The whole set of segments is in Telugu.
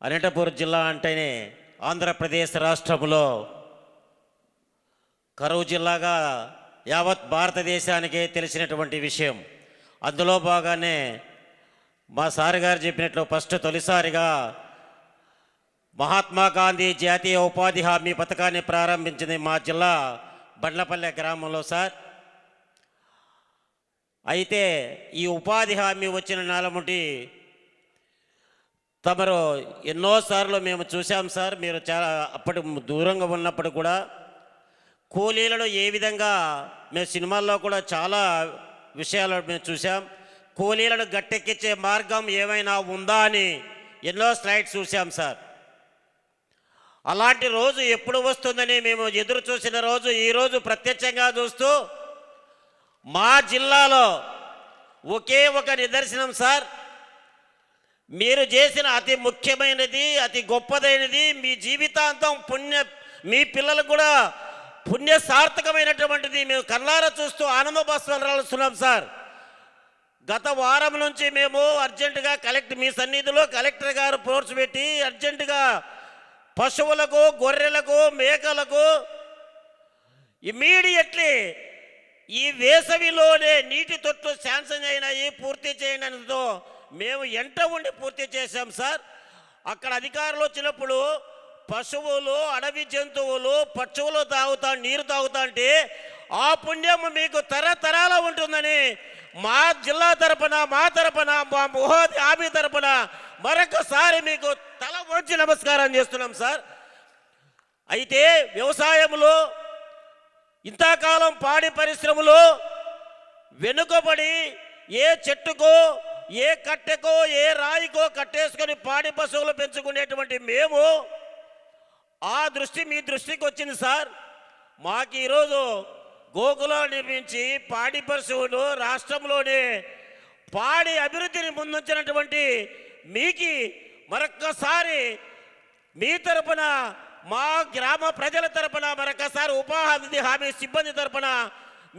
అనంతపురం జిల్లా అంటేనే ఆంధ్రప్రదేశ్ రాష్ట్రంలో కరువు జిల్లాగా యావత్ భారతదేశానికే తెలిసినటువంటి విషయం. అందులో భాగానే మా సార్ గారు చెప్పినట్లు తొలిసారిగా మహాత్మా గాంధీ జాతీయ ఉపాధి హామీ పథకాన్ని ప్రారంభించింది మా జిల్లా బండ్లపల్లె గ్రామంలో సార్. అయితే ఈ ఉపాధి హామీ వచ్చిన నాలముటి తమరు ఎన్నోసార్లు మేము చూసాం సార్. మీరు చాలా అప్పటి దూరంగా ఉన్నప్పుడు కూడా కూలీలను ఏ విధంగా మేము సినిమాల్లో కూడా చాలా విషయాలు మేము చూసాం. కూలీలను గట్టెక్కించే మార్గం ఏమైనా ఉందా అని ఎన్నో స్లైడ్స్ చూసాం సార్. అలాంటి రోజు ఎప్పుడు వస్తుందని మేము ఎదురు చూసిన రోజు ఈరోజు ప్రత్యక్షంగా చూస్తూ మా జిల్లాలో ఒకే ఒక నిదర్శనం సార్. మీరు చేసిన అతి ముఖ్యమైనది అతి గొప్పదైనది మీ జీవితాంతం మీ పిల్లలకు కూడా పుణ్య సార్థకమైనటువంటిది మేము కళ్ళారా చూస్తూ ఆనంద బాష్పాలుస్తున్నాం సార్. గత వారం నుంచి మేము అర్జెంటుగా మీ సన్నిధిలో కలెక్టర్ గారు ఫోర్స్ పెట్టి అర్జెంటుగా పశువులకు గొర్రెలకు మేకలకు ఇమ్మీడియట్లీ ఈ వేసవిలోనే నీటి తొట్లు శాంక్షన్ అయినాయి పూర్తి చేయడంతో మేము ఎంట ఉండి పూర్తి చేశాం సార్. అక్కడ అధికారులు వచ్చినప్పుడు పశువులు అడవి జంతువులు పశువులు నీరు తాగుతా అంటే ఆ పుణ్యం మీకు తరతరాల ఉంటుందని మా జిల్లా తరపున మా ఉపాధి హామీ తరపున మరొకసారి మీకు తల వంచి నమస్కారం చేస్తున్నాం సార్. అయితే వ్యవసాయంలో ఇంతకాలం పాడి పరిశ్రమలో వెనుకబడి ఏ చెట్టుకో ఏ కట్టెకో ఏ రాయికో కట్టేసుకొని పాడి పశువులు పెంచుకునేటువంటి మేము ఆ దృష్టి మీ దృష్టికి వచ్చింది సార్. మాకు ఈరోజు గోకులం నిర్మించి పాడి పశువులు రాష్ట్రంలోనే పాడి అభివృద్ధిని ముందుంచినటువంటి మీకు మరొక్కసారి మీ తరపున మా గ్రామ ప్రజల తరపున మరొకసారి ఉపాధి హామీ సిబ్బంది తరపున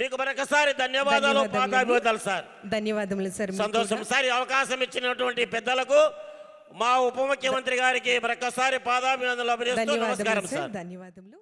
మీకు మరొకసారి ధన్యవాదాలు పాదాభివందనాలు సార్. ధన్యవాదములు సార్. సంతోషం సార్. అవకాశం ఇచ్చినటువంటి పెద్దలకు మా ఉప ముఖ్యమంత్రి గారికి మరొకసారి పాదాభివందనాలు. నమస్కారం సార్. ధన్యవాదములు.